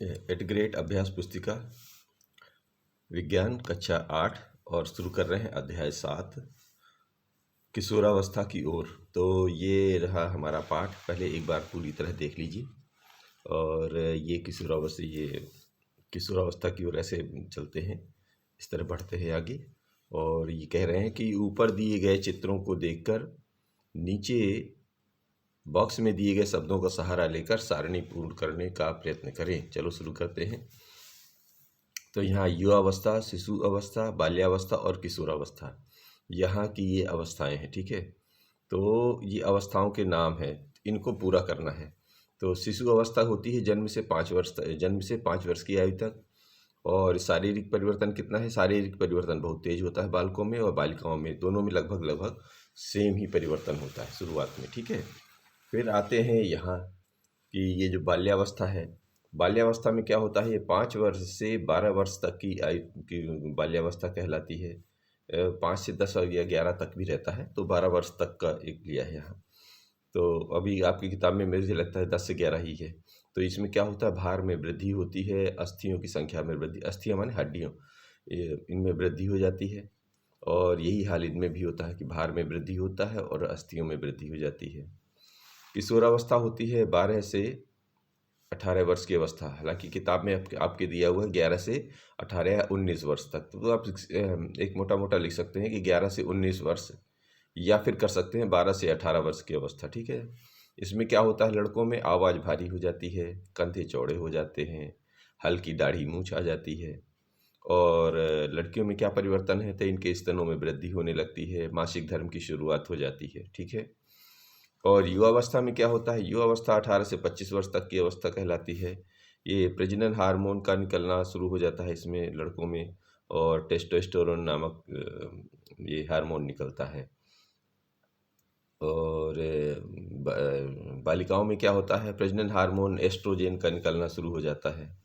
Eight great अभ्यास पुस्तिका विज्ञान कक्षा 8 और शुरू कर रहे हैं अध्याय 7 किशोरावस्था की ओर। तो ये रहा हमारा पाठ। पहले एक बार पूरी तरह देख लीजिए। और ये किशोरावस्था की ओर ऐसे चलते हैं, इस तरह बढ़ते हैं आगे। और ये कह रहे हैं कि ऊपर दिए गए चित्रों को देखकर नीचे बॉक्स में दिए गए शब्दों का सहारा लेकर सारणी पूर्ण करने का प्रयत्न करें। चलो शुरू करते हैं। तो यहाँ युवावस्था, शिशु अवस्था, बाल्यावस्था और किशोरावस्था, यहाँ की ये अवस्थाएं हैं। ठीक है, तो ये अवस्थाओं के नाम हैं, इनको पूरा करना है। तो शिशु अवस्था होती है जन्म से 5 वर्ष की आयु तक। और शारीरिक परिवर्तन कितना है? शारीरिक परिवर्तन बहुत तेज होता है बालकों में और बालिकाओं में, दोनों में लगभग सेम ही परिवर्तन होता है शुरुआत में। ठीक है, फिर आते हैं यहाँ कि ये जो बाल्यावस्था है, बाल्यावस्था में क्या होता है? ये 5 वर्ष से 12 वर्ष तक की आयु की बाल्यावस्था कहलाती है। 5 से 10 और या 11 तक भी रहता है, तो 12 वर्ष तक का एक लिया है यहाँ। तो अभी आपकी किताब में मुझे लगता है 10 से 11 ही है। तो इसमें क्या होता है? भार में वृद्धि होती है, अस्थियों की संख्या में वृद्धि, अस्थियाँ माने हड्डियों, इनमें वृद्धि हो जाती है। और यही हाल इनमें भी होता है कि भार में वृद्धि होता है और अस्थियों में वृद्धि हो जाती है। किशोरावस्था होती है 12 से 18 वर्ष की अवस्था। हालांकि किताब में आपके दिया हुआ है 11 से 18 या 19 वर्ष तक। तो आप एक मोटा मोटा लिख सकते हैं कि 11 से 19 वर्ष, या फिर कर सकते हैं 12 से 18 वर्ष की अवस्था। ठीक है, इसमें क्या होता है? लड़कों में आवाज़ भारी हो जाती है, कंधे चौड़े हो जाते हैं, हल्की दाढ़ी मूंछ आ जाती है। और लड़कियों में क्या परिवर्तन है? तो इनके स्तनों में वृद्धि होने लगती है, मासिक धर्म की शुरुआत हो जाती है। ठीक है, और युवावस्था में क्या होता है? युवावस्था 18 से 25 वर्ष तक की अवस्था कहलाती है। ये प्रजनन हार्मोन का निकलना शुरू हो जाता है इसमें लड़कों में, और टेस्टोस्टेरोन नामक ये हार्मोन निकलता है। और बालिकाओं में क्या होता है? प्रजनन हार्मोन एस्ट्रोजेन का निकलना शुरू हो जाता है।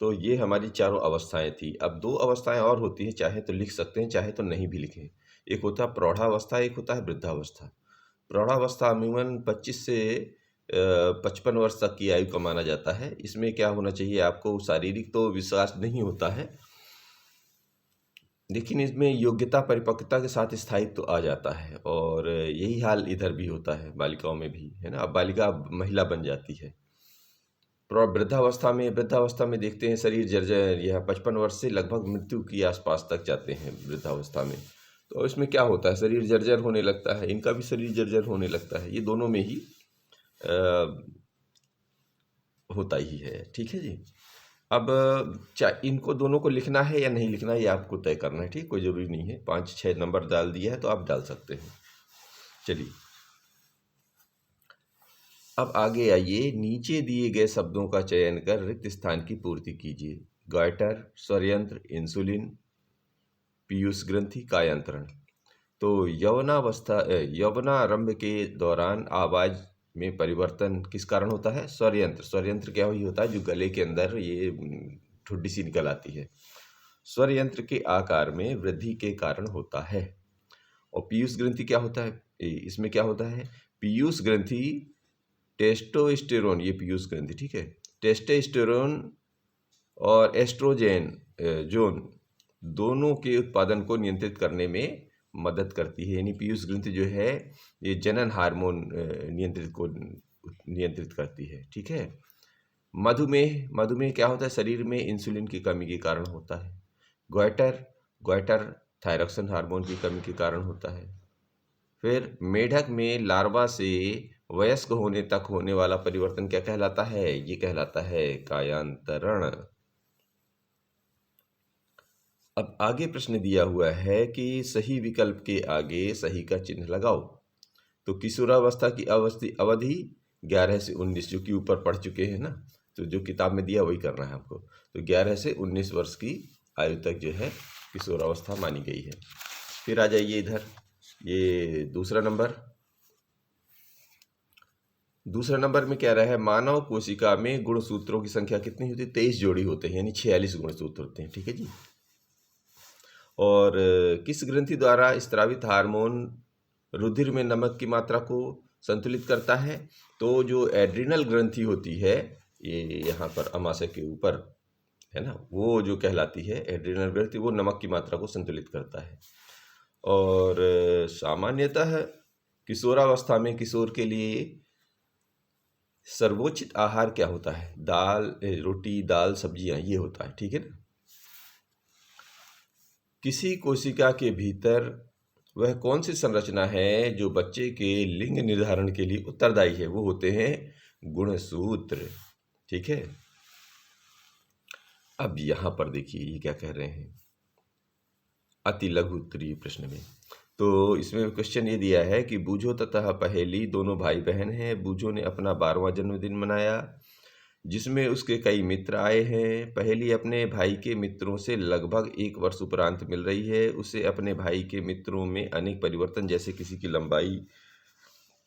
तो ये हमारी चारों अवस्थाएं थी। अब 2 अवस्थाएं और होती हैं, चाहे तो लिख सकते हैं, चाहे तो नहीं भी लिखें। एक होता है प्रौढ़ावस्था, एक होता है वृद्धावस्था। प्रौढ़ावस्था अमूमन 25 से 55 वर्ष तक की आयु का माना जाता है। इसमें क्या होना चाहिए? आपको शारीरिक तो विकास नहीं होता है, लेकिन इसमें योग्यता परिपक्वता के साथ स्थायित्व तो आ जाता है। और यही हाल इधर भी होता है, बालिकाओं में भी है ना। अब बालिका महिला बन जाती है। वृद्धावस्था में देखते हैं शरीर जर्जर, यह 55 वर्ष से लगभग मृत्यु के आसपास तक जाते हैं वृद्धावस्था में। तो इसमें क्या होता है? शरीर जर्जर होने लगता है, इनका भी शरीर जर्जर होने लगता है। ये दोनों में ही होता ही है। ठीक है जी। अब इनको दोनों को लिखना है या नहीं लिखना, ये आपको तय करना है। ठीक, कोई ज़रूरी नहीं है। 5-6 नंबर डाल दिया है तो आप डाल सकते हैं। चलिए अब आगे आइए। नीचे दिए गए शब्दों का चयन कर रिक्त स्थान की पूर्ति कीजिए। गॉइटर, स्वरयंत्र, इंसुलिन, पीयूष ग्रंथि, कायांतरण। तो यौवनारंभ के दौरान आवाज में परिवर्तन किस कारण होता है? स्वरयंत्र। स्वरयंत्र क्या ही होता है? जो गले के अंदर ये ठुड्डी सी निकल आती है, स्वरयंत्र के आकार में वृद्धि के कारण होता है। और पीयूष ग्रंथि क्या होता है? इसमें क्या होता है? पीयूष ग्रंथि टेस्टोस्टेरोन, ये पीयूष ग्रंथि, ठीक है, टेस्टोस्टेरोन और एस्ट्रोजेन जोन दोनों के उत्पादन को नियंत्रित करने में मदद करती है। यानी पीयूष ग्रंथि जो है ये जनन हार्मोन नियंत्रित करती है। ठीक है। मधुमेह क्या होता है? शरीर में इंसुलिन की कमी के कारण होता है। ग्वाइटर थायरॉक्सिन हार्मोन की कमी के कारण होता है। फिर मेढक में लार्वा से वयस्क होने तक होने वाला परिवर्तन क्या कहलाता है? ये कहलाता है कायांतरण। अब आगे प्रश्न दिया हुआ है कि सही विकल्प के आगे सही का चिन्ह लगाओ। तो किशोरावस्था की अवधि 11 से 19, जो कि ऊपर पढ़ चुके हैं ना, तो जो किताब में दिया वही करना है हमको। तो 11 से 19 वर्ष की आयु तक जो है किशोरावस्था मानी गई है। फिर आ जाइए इधर, ये दूसरा नंबर में क्या रहा है? मानव कोशिका में गुणसूत्रों की संख्या कितनी होती है? 23 जोड़ी होते हैं, यानी 46 गुणसूत्र होते हैं। ठीक है जी। और किस ग्रंथि द्वारा स्रावित हार्मोन रुधिर में नमक की मात्रा को संतुलित करता है? तो जो एड्रिनल ग्रंथि होती है ये यहाँ पर अमाशय के ऊपर है ना, वो जो कहलाती है एड्रिनल ग्रंथि, वो नमक की मात्रा को संतुलित करता है। और सामान्यतः किशोरावस्था में किशोर के लिए सर्वोचित आहार क्या होता है? दाल, रोटी, दाल, सब्जियां, ये होता है, ठीक है ना। किसी कोशिका के भीतर वह कौन सी संरचना है जो बच्चे के लिंग निर्धारण के लिए उत्तरदायी है? वो होते हैं गुणसूत्र, ठीक है। अब यहां पर देखिए ये क्या कह रहे हैं अति लघु उत्तरीय प्रश्न में। तो इसमें क्वेश्चन ये दिया है कि बूझो तथा पहेली दोनों भाई बहन हैं। बूझो ने अपना 12वां जन्मदिन मनाया जिसमें उसके कई मित्र आए हैं। पहेली अपने भाई के मित्रों से लगभग 1 वर्ष उपरांत मिल रही है। उसे अपने भाई के मित्रों में अनेक परिवर्तन, जैसे किसी की लंबाई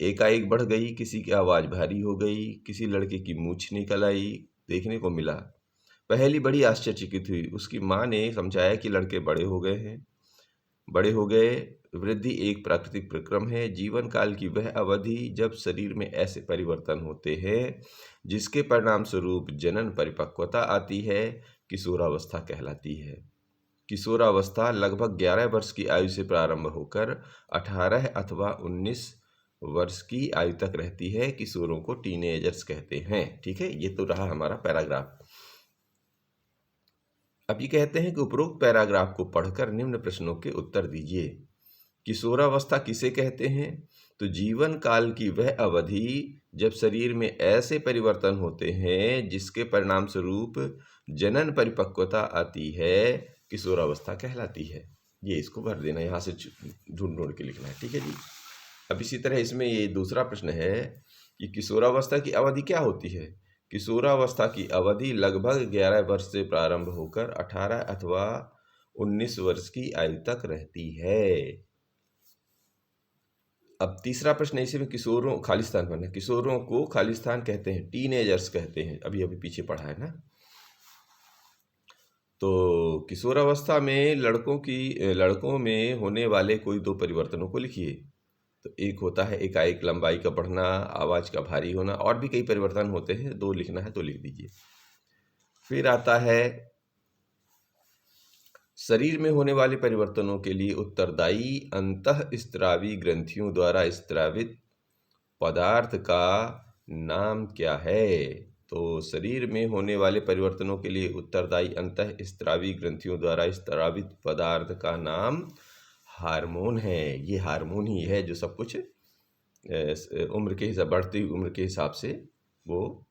एकाएक बढ़ गई, किसी की आवाज़ भारी हो गई, किसी लड़के की मूंछ निकल आई, देखने को मिला। पहेली बड़ी आश्चर्यचकित हुई। उसकी माँ ने समझाया कि लड़के बड़े हो गए हैं। बड़े हो गए। वृद्धि एक प्राकृतिक प्रक्रम है। जीवन काल की वह अवधि जब शरीर में ऐसे परिवर्तन होते हैं जिसके परिणाम स्वरूप जनन परिपक्वता आती है, किशोरावस्था कहलाती है। किशोरावस्था लगभग 11 वर्ष की आयु से प्रारंभ होकर 18 अथवा 19 वर्ष की आयु तक रहती है। किशोरों को टीनेजर्स कहते हैं, ठीक है। ये तो रहा हमारा पैराग्राफ। अब ये कहते हैं कि उपरोक्त पैराग्राफ को पढ़कर निम्न प्रश्नों के उत्तर दीजिए। किशोरावस्था किसे कहते हैं? तो जीवन काल की वह अवधि जब शरीर में ऐसे परिवर्तन होते हैं जिसके परिणाम स्वरूप जनन परिपक्वता आती है, किशोरावस्था कहलाती है। ये इसको भर देना, यहाँ से ढूंढ ढूंढ के लिखना है, ठीक है जी। अब इसी तरह इसमें ये दूसरा प्रश्न है कि किशोरावस्था की अवधि क्या होती है? किशोरावस्था की अवधि लगभग 11 वर्ष से प्रारंभ होकर 18 अथवा 19 वर्ष की आयु तक रहती है। अब तीसरा प्रश्न इसी में किशोरों, खालिस्तान पर, किशोरों को खालिस्तान कहते हैं, टीनेजर्स कहते हैं, अभी अभी पीछे पढ़ा है ना। तो किशोरावस्था में लड़कों में होने वाले कोई 2 परिवर्तनों को लिखिए। तो एक होता है एकाएक लंबाई का बढ़ना, आवाज़ का भारी होना, और भी कई परिवर्तन होते हैं, 2 लिखना है तो लिख दीजिए। फिर आता है शरीर में होने वाले परिवर्तनों के लिए उत्तरदायी अंतःस्रावी ग्रंथियों द्वारा स्रावित पदार्थ का नाम क्या है? तो शरीर में होने वाले परिवर्तनों के लिए उत्तरदायी अंतःस्रावी ग्रंथियों द्वारा स्रावित पदार्थ का नाम हार्मोन है। ये हार्मोन ही है जो सब कुछ उम्र के हिसाब, बढ़ती हुई उम्र के हिसाब से वो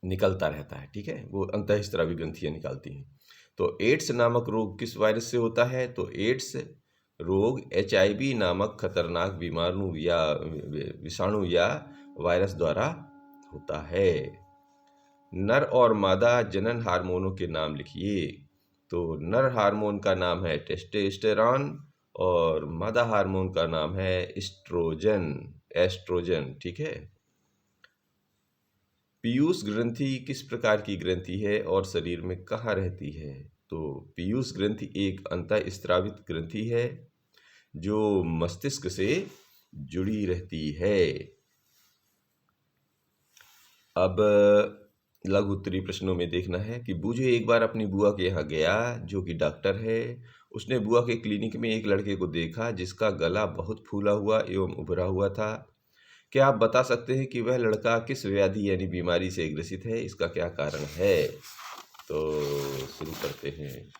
निकलता रहता है, ठीक है। वो अंतःस्रावी ग्रंथियाँ निकालती हैं। तो एड्स नामक रोग किस वायरस से होता है? तो एड्स रोग HIV नामक खतरनाक विषाणु या वायरस द्वारा होता है। नर और मादा जनन हार्मोनों के नाम लिखिए। तो नर हार्मोन का नाम है टेस्टोस्टेरॉन और मादा हार्मोन का नाम है एस्ट्रोजन, ठीक है। पीयूष ग्रंथि किस प्रकार की ग्रंथि है और शरीर में कहाँ रहती है? तो पीयूष ग्रंथि एक अंतःस्रावित ग्रंथि है जो मस्तिष्क से जुड़ी रहती है। अब लघु उत्तरीय प्रश्नों में देखना है कि बूझो एक बार अपनी बुआ के यहाँ गया जो कि डॉक्टर है। उसने बुआ के क्लिनिक में एक लड़के को देखा जिसका गला बहुत फूला हुआ एवं उभरा हुआ था। क्या आप बता सकते हैं कि वह लड़का किस व्याधि यानी बीमारी से ग्रसित है? इसका क्या कारण है? तो शुरू करते हैं।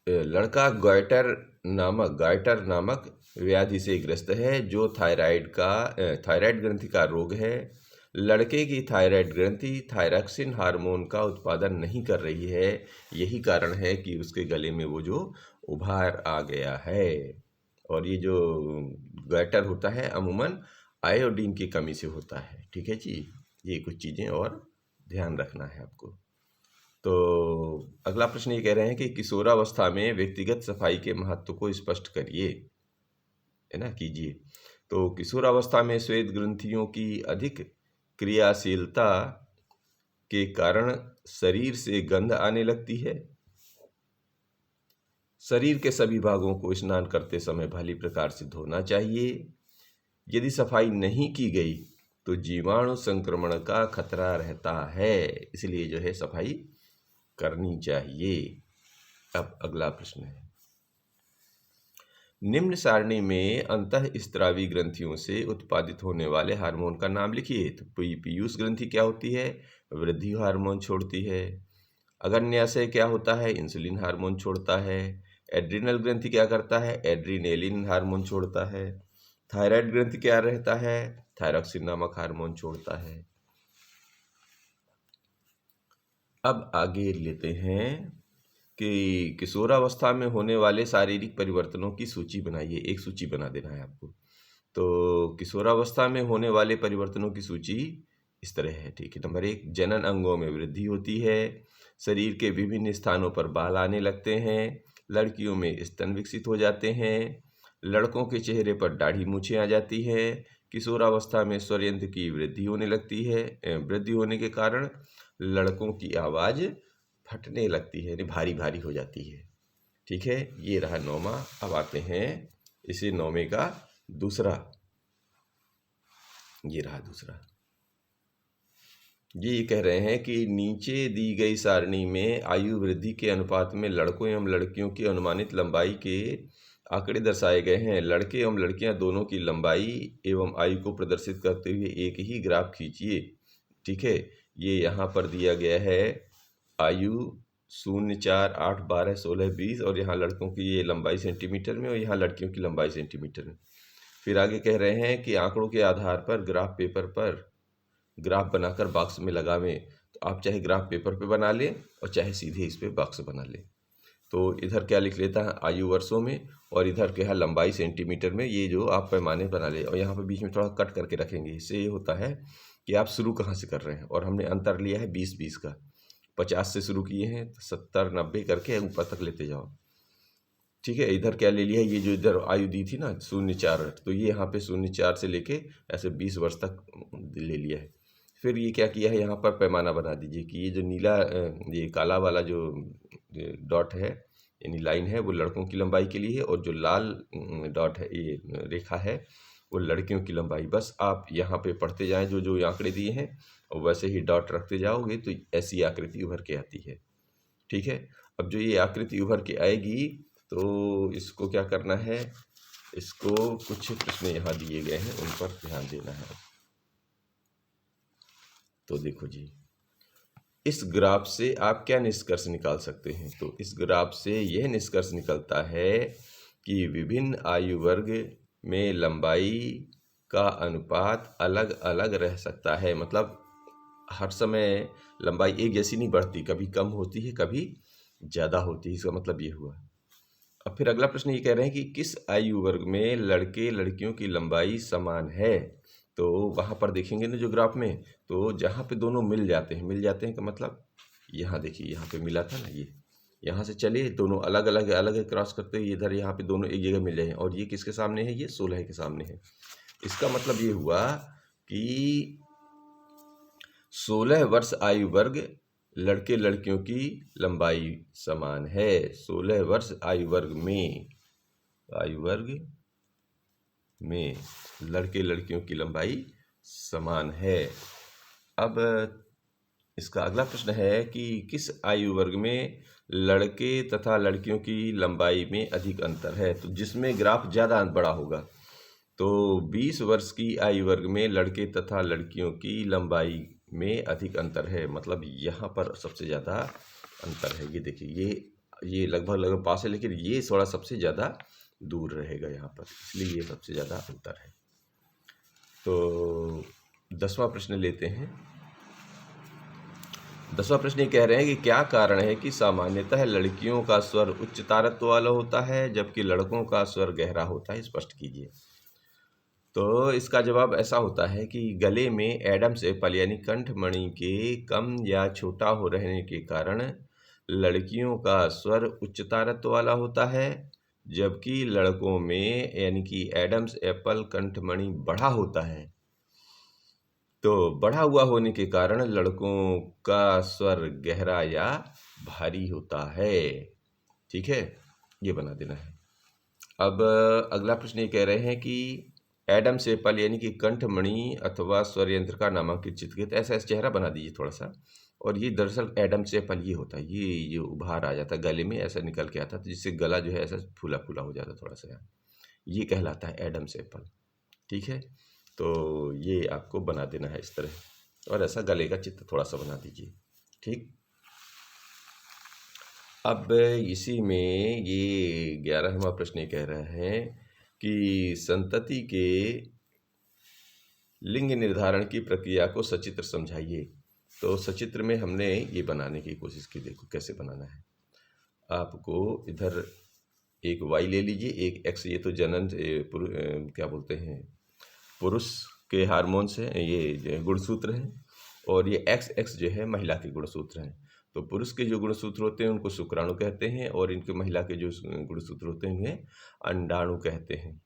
लड़का गाइटर नामक व्याधि से ग्रस्त है जो थायराइड ग्रंथि का रोग है। लड़के की थायराइड ग्रंथि थायरॉक्सिन हार्मोन का उत्पादन नहीं कर रही है। यही कारण है कि उसके गले में वो जो उभार आ गया है। और ये जो गाइटर होता है अमूमन आयोडीन की कमी से होता है, ठीक है जी। ये कुछ चीज़ें और ध्यान रखना है आपको। तो अगला प्रश्न ये कह रहे हैं कि किशोरावस्था में व्यक्तिगत सफाई के महत्व को स्पष्ट करिए, है ना, कीजिए। तो किशोरावस्था में श्वेत ग्रंथियों की अधिक क्रियाशीलता के कारण शरीर से गंध आने लगती है। शरीर के सभी भागों को स्नान करते समय भली प्रकार से धोना चाहिए। यदि सफाई नहीं की गई तो जीवाणु संक्रमण का खतरा रहता है, इसलिए जो है सफाई करनी चाहिए। अब अगला प्रश्न है, निम्न सारणी में अंतःस्त्रावी ग्रंथियों से उत्पादित होने वाले हार्मोन का नाम लिखिए। तो पीयूष ग्रंथि क्या होती है? वृद्धि हार्मोन छोड़ती है। अग्न्याशय क्या होता है? इंसुलिन हार्मोन छोड़ता है। एड्रिनल ग्रंथि क्या करता है? एड्रिनेलिन हार्मोन छोड़ता है। थायराइड ग्रंथि क्या रहता है? थायरॉक्सिन नामक हार्मोन छोड़ता है। अब आगे लेते हैं कि किशोरावस्था में होने वाले शारीरिक परिवर्तनों की सूची बनाइए। एक सूची बना देना है आपको। तो किशोरावस्था में होने वाले परिवर्तनों की सूची इस तरह है, ठीक है। नंबर 1, जनन अंगों में वृद्धि होती है, शरीर के विभिन्न स्थानों पर बाल आने लगते हैं, लड़कियों में स्तन विकसित हो जाते हैं, लड़कों के चेहरे पर दाढ़ी मूछें आ जाती है, किशोरावस्था में स्वरयंत्र की वृद्धि होने लगती है। वृद्धि होने के कारण लड़कों की आवाज़ फटने लगती है, यानी भारी भारी हो जाती है, ठीक है। ये रहा 9वां। अब आते हैं इसे 9वें का दूसरा। ये रहा दूसरा। ये कह रहे हैं कि नीचे दी गई सारणी में आयु वृद्धि के अनुपात में लड़कों एवं लड़कियों की अनुमानित लंबाई के आंकड़े दर्शाए गए हैं। लड़के एवं लड़कियां दोनों की लंबाई एवं आयु को प्रदर्शित करते हुए एक ही ग्राफ खींचिए, ठीक है। ये यहाँ पर दिया गया है आयु 0, 4, 8, 12, 16, 20 और यहाँ लड़कों की ये लंबाई सेंटीमीटर में और यहाँ लड़कियों की लंबाई सेंटीमीटर में। फिर आगे कह रहे हैं कि आंकड़ों के आधार पर ग्राफ पेपर पर ग्राफ बनाकर बॉक्स में लगावें। तो आप चाहे ग्राफ पेपर पे बना लें और चाहे सीधे इस पे बॉक्स बना लें। तो इधर क्या लिख लेता है आयु वर्षों में, और इधर क्या है लंबाई सेंटीमीटर में। ये जो आप पैमाने बना ले और यहाँ पे बीच में थोड़ा कट करके रखेंगे। इससे ये होता है कि आप शुरू कहाँ से कर रहे हैं। और हमने अंतर लिया है 20-20 का। 50 से शुरू किए हैं तो 70, 90 करके ऊपर तक लेते जाओ, ठीक है। इधर क्या ले लिया है, ये जो इधर आयु दी थी ना 0, 4, 8, तो ये यहाँ पे 0, 4 से लेके ऐसे 20 वर्ष तक ले लिया है। फिर ये क्या किया है, यहाँ पर पैमाना बना दीजिए कि ये जो नीला ये काला वाला जो डॉट है यानी लाइन है वो लड़कों की लंबाई के लिए है, और जो लाल डॉट है ये रेखा है वो लड़कियों की लंबाई। बस आप यहाँ पे पढ़ते जाएं जो जो आंकड़े दिए हैं और वैसे ही डॉट रखते जाओगे तो ऐसी आकृति उभर के आती है, ठीक है। अब जो ये आकृति उभर के आएगी तो इसको क्या करना है, इसको कुछ प्रश्न यहाँ दिए गए हैं उन पर ध्यान देना है। तो देखो जी, इस ग्राफ से आप क्या निष्कर्ष निकाल सकते हैं। तो इस ग्राफ से यह निष्कर्ष निकलता है कि विभिन्न आयु वर्ग में लंबाई का अनुपात अलग अलग रह सकता है। मतलब हर समय लंबाई एक जैसी नहीं बढ़ती, कभी कम होती है कभी ज़्यादा होती है। इसका मतलब ये हुआ। अब फिर अगला प्रश्न ये कह रहे हैं कि किस आयु वर्ग में लड़के लड़कियों की लंबाई समान है। तो वहाँ पर देखेंगे ना जो ग्राफ में, तो जहाँ पे दोनों मिल जाते हैं का मतलब यहाँ देखिए, यहाँ पे मिला था ना, ये यहाँ से चले दोनों अलग अलग क्रॉस करते हुए इधर यहाँ पे दोनों एक जगह मिल जाए, और ये किसके सामने है, ये 16 के सामने है। इसका मतलब ये हुआ कि 16 वर्ष आयु वर्ग लड़के लड़कियों की लंबाई समान है। 16 वर्ष आयु वर्ग में लड़के लड़कियों की लंबाई समान है। अब इसका अगला प्रश्न है कि किस आयु वर्ग में लड़के तथा लड़कियों की लंबाई में अधिक अंतर है। तो जिसमें ग्राफ ज़्यादा बड़ा होगा, तो 20 वर्ष की आयु वर्ग में लड़के तथा लड़कियों की लंबाई में अधिक अंतर है। मतलब यहाँ पर सबसे ज़्यादा अंतर है। ये देखिए, ये लगभग पास है, लेकिन ये थोड़ा सबसे ज़्यादा दूर रहेगा यहाँ पर, इसलिए ये सबसे ज़्यादा अंतर है। तो 10वां प्रश्न लेते हैं। 10वां प्रश्न ये कह रहे हैं कि क्या कारण है कि सामान्यतः लड़कियों का स्वर उच्च तारत्व वाला होता है जबकि लड़कों का स्वर गहरा होता है। स्पष्ट कीजिए। तो इसका जवाब ऐसा होता है कि गले में एडम्स एप्पल यानी कंठमणि के कम या छोटा हो रहने के कारण लड़कियों का स्वर उच्च तारत्व वाला होता है, जबकि लड़कों में यानी कि एडम्स एप्पल कंठमणि बढ़ा होता है। तो बढ़ा हुआ होने के कारण लड़कों का स्वर गहरा या भारी होता है, ठीक है। ये बना देना है। अब अगला प्रश्न ये कह रहे हैं कि एडम्स एप्पल यानी कि कंठमणि अथवा स्वर यंत्र का नामांकित चित्रकृत, ऐसा चेहरा बना दीजिए थोड़ा सा। और ये दरअसल एडम्स एप्पल ये होता है, ये उभार आ जाता है गले में, ऐसा निकल के आता है, तो जिससे गला जो है ऐसा फूला फूला हो जाता है थोड़ा सा, ये कहलाता है एडम्स एप्पल। ठीक है, तो ये आपको बना देना है इस तरह, और ऐसा गले का चित्र थोड़ा सा बना दीजिए। ठीक, अब इसी में ये 11वां प्रश्न ये कह रहे हैं कि संतति के लिंग निर्धारण की प्रक्रिया को सचित्र समझाइए। तो सचित्र में हमने ये बनाने की कोशिश की, देखो कैसे बनाना है। आपको इधर एक वाई ले लीजिए, एक एक्स, ये तो जनन क्या बोलते हैं, पुरुष के हार्मोन्स हैं, ये गुणसूत्र हैं, और ये एक्स एक्स जो है महिला के गुणसूत्र हैं। तो पुरुष के जो गुणसूत्र होते हैं उनको शुक्राणु कहते हैं, और इनके महिला के जो गुणसूत्र होते हैं उन्हें अंडाणु कहते हैं।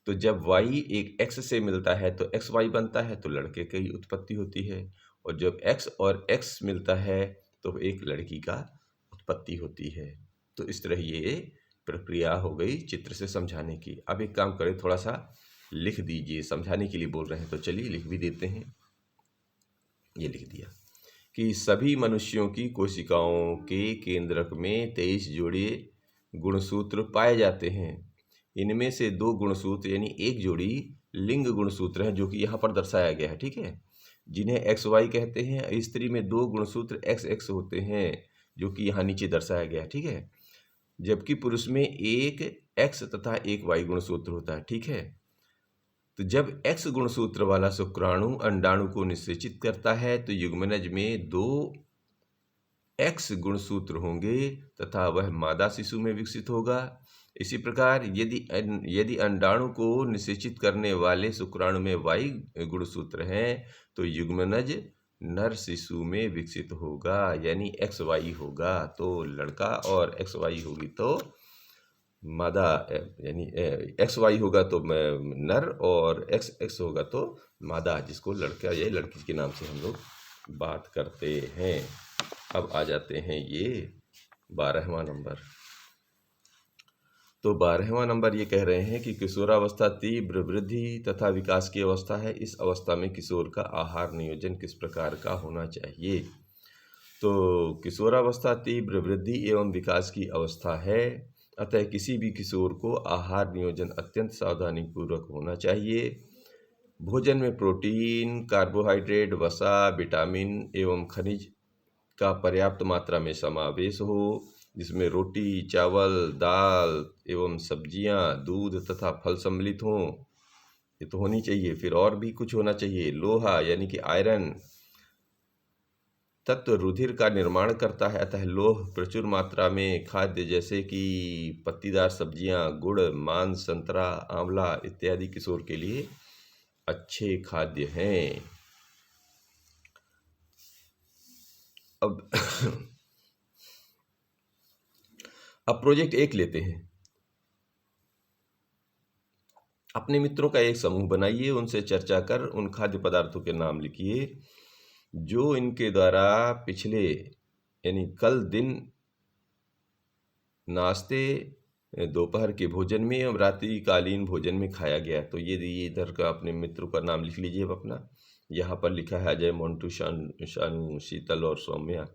तो जब वाई एक एक्स से मिलता है तो एक्स वाई बनता है, तो लड़के की उत्पत्ति होती है, और जब एक्स और एक्स मिलता है तो एक लड़की का उत्पत्ति होती है। तो इस तरह ये प्रक्रिया हो गई चित्र से समझाने की। अब एक काम करें, थोड़ा सा लिख दीजिए, समझाने के लिए बोल रहे हैं तो चलिए लिख भी देते हैं। ये लिख दिया कि सभी मनुष्यों की कोशिकाओं के केंद्रक में 23 जोड़े गुणसूत्र पाए जाते हैं। इनमें से 2 गुणसूत्र यानी एक जोड़ी लिंग गुणसूत्र हैं, जो कि यहाँ पर दर्शाया गया है। ठीक है, जिन्हें एक्स वाई कहते हैं। स्त्री में 2 गुणसूत्र एक्स एक्स होते हैं, जो कि यहाँ नीचे दर्शाया गया है। ठीक है, जबकि पुरुष में एक एक्स तथा एक वाई गुणसूत्र होता है। ठीक है, तो जब एक्स गुणसूत्र वाला शुक्राणु अंडाणु को निषेचित करता है तो युग्मनज में 2 एक्स गुणसूत्र होंगे तथा वह मादा शिशु में विकसित होगा। इसी प्रकार यदि अंडाणु को निषेचित करने वाले शुक्राणु में वाई गुणसूत्र हैं तो युग्मनज नर शिशु में विकसित होगा, यानी एक्स वाई होगा तो लड़का, और एक्स वाई होगी तो मादा, यानी एक्स वाई होगा तो नर, और एक्स एक्स होगा तो मादा, जिसको लड़का या लड़की के नाम से हम लोग बात करते हैं। अब आ जाते हैं ये 12वां नंबर। तो 12वां नंबर ये कह रहे हैं कि किशोरावस्था तीव्र वृद्धि तथा विकास की अवस्था है। इस अवस्था में किशोर का आहार नियोजन किस प्रकार का होना चाहिए। तो किशोरावस्था तीव्र वृद्धि एवं विकास की अवस्था है, अतः किसी भी किशोर को आहार नियोजन अत्यंत सावधानी पूर्वक होना चाहिए। भोजन में प्रोटीन, कार्बोहाइड्रेट, वसा, विटामिन एवं खनिज का पर्याप्त मात्रा में समावेश हो, जिसमें रोटी, चावल, दाल एवं सब्जियां, दूध तथा फल सम्मिलित हों। ये तो होनी चाहिए। फिर और भी कुछ होना चाहिए। लोहा यानी कि आयरन तत्व रुधिर का निर्माण करता है, अतः लोह प्रचुर मात्रा में खाद्य जैसे कि पत्तीदार सब्जियां, गुड़, मांस, संतरा, आंवला इत्यादि किशोर के लिए अच्छे खाद्य हैं। अब अब प्रोजेक्ट 1 लेते हैं। अपने मित्रों का एक समूह बनाइए, उनसे चर्चा कर उन खाद्य पदार्थों के नाम लिखिए जो इनके द्वारा पिछले यानी कल दिन नाश्ते, दोपहर के भोजन में और रात्रिकालीन भोजन में खाया गया। तो ये इधर का अपने मित्रों का नाम लिख लीजिए अपना। यहाँ पर लिखा है अजय, मोन्टू, शानू, शीतल और सौम्या।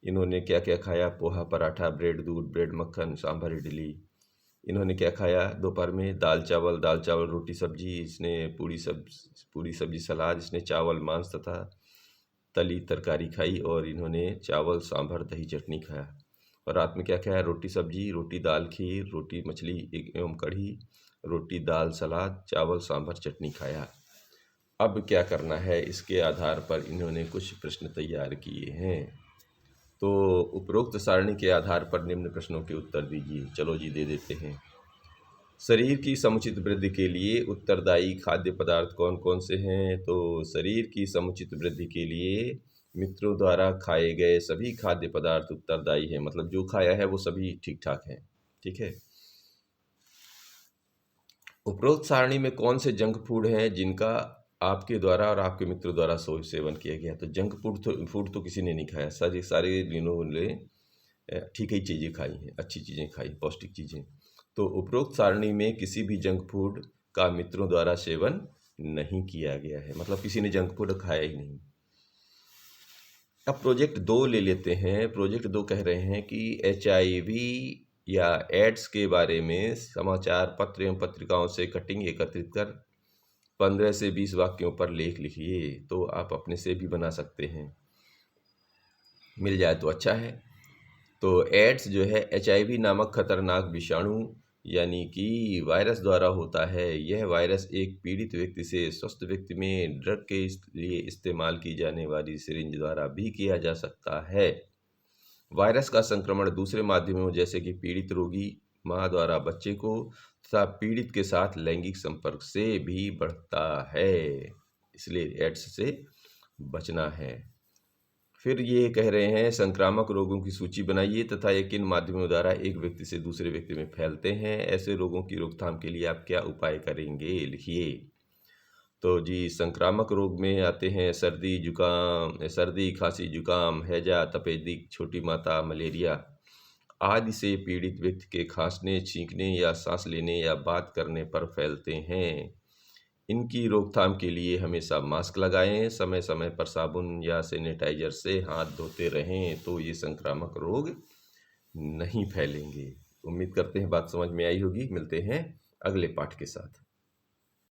इन्होंने क्या क्या खाया। पोहा, पराठा, ब्रेड, दूध, ब्रेड, मक्खन, सांभर, इडली। इन्होंने क्या खाया दोपहर में। दाल चावल, रोटी सब्जी। इसने पूरी सब्जी सलाद। इसने चावल, मांस तथा तली तरकारी खाई, और इन्होंने चावल, सांभर, दही, चटनी खाया। और रात में क्या खाया। रोटी सब्जी, रोटी दाल, खीर, रोटी मछली एवं कढ़ी, रोटी दाल सलाद, चावल, सांभर, चटनी खाया। अब क्या करना है, इसके आधार पर इन्होंने कुछ प्रश्न तैयार किए हैं। तो उपरोक्त सारणी के आधार पर निम्न प्रश्नों के उत्तर दीजिए। चलो जी, दे देते हैं। शरीर की समुचित वृद्धि के लिए उत्तरदायी खाद्य पदार्थ कौन कौन से हैं। तो शरीर की समुचित वृद्धि के लिए मित्रों द्वारा खाए गए सभी खाद्य पदार्थ उत्तरदायी हैं, मतलब जो खाया है वो सभी ठीक ठाक हैं। ठीक है। उपरोक्त सारणी में कौन से जंक फूड हैं जिनका आपके द्वारा और आपके मित्रों द्वारा सेवन किया गया। तो जंक फूड तो किसी ने नहीं खाया। सारे इन्होंने ठीक ही चीज़ें खाई हैं, अच्छी चीज़ें खाई, पौष्टिक चीज़ें। तो उपरोक्त सारणी में किसी भी जंक फूड का मित्रों द्वारा सेवन नहीं किया गया है, मतलब किसी ने जंक फूड खाया ही नहीं। अब प्रोजेक्ट 2 ले लेते हैं। प्रोजेक्ट 2 कह रहे हैं कि HIV या एड्स के बारे में समाचार पत्र एवं पत्रिकाओं से कटिंग एकत्रित कर 15 से 20 वाक्यों पर लेख लिखिए। तो आप अपने से भी बना सकते हैं, मिल जाए तो अच्छा है। तो एड्स जो है HIV नामक खतरनाक विषाणु यानी कि वायरस द्वारा होता है। यह वायरस एक पीड़ित व्यक्ति से स्वस्थ व्यक्ति में ड्रग के लिए इस्तेमाल की जाने वाली सिरिंज द्वारा भी किया जा सकता है। वायरस का संक्रमण दूसरे माध्यमों जैसे कि पीड़ित रोगी माँ द्वारा बच्चे को तथा पीड़ित के साथ लैंगिक संपर्क से भी बढ़ता है, इसलिए एड्स से बचना है। फिर ये कह रहे हैं संक्रामक रोगों की सूची बनाइए तथा ये किन माध्यमों द्वारा एक व्यक्ति से दूसरे व्यक्ति में फैलते हैं। ऐसे रोगों की रोकथाम के लिए आप क्या उपाय करेंगे, लिखिए। तो जी संक्रामक रोग में आते हैं सर्दी खांसी जुकाम हैजा तपेदिक छोटी माता मलेरिया आदि से पीड़ित व्यक्ति के खांसने छींकने या सांस लेने या बात करने पर फैलते हैं। इनकी रोकथाम के लिए हमेशा मास्क लगाएं, समय समय पर साबुन या सैनिटाइजर से हाथ धोते रहें, तो ये संक्रामक रोग नहीं फैलेंगे। उम्मीद करते हैं बात समझ में आई होगी। मिलते हैं अगले पाठ के साथ।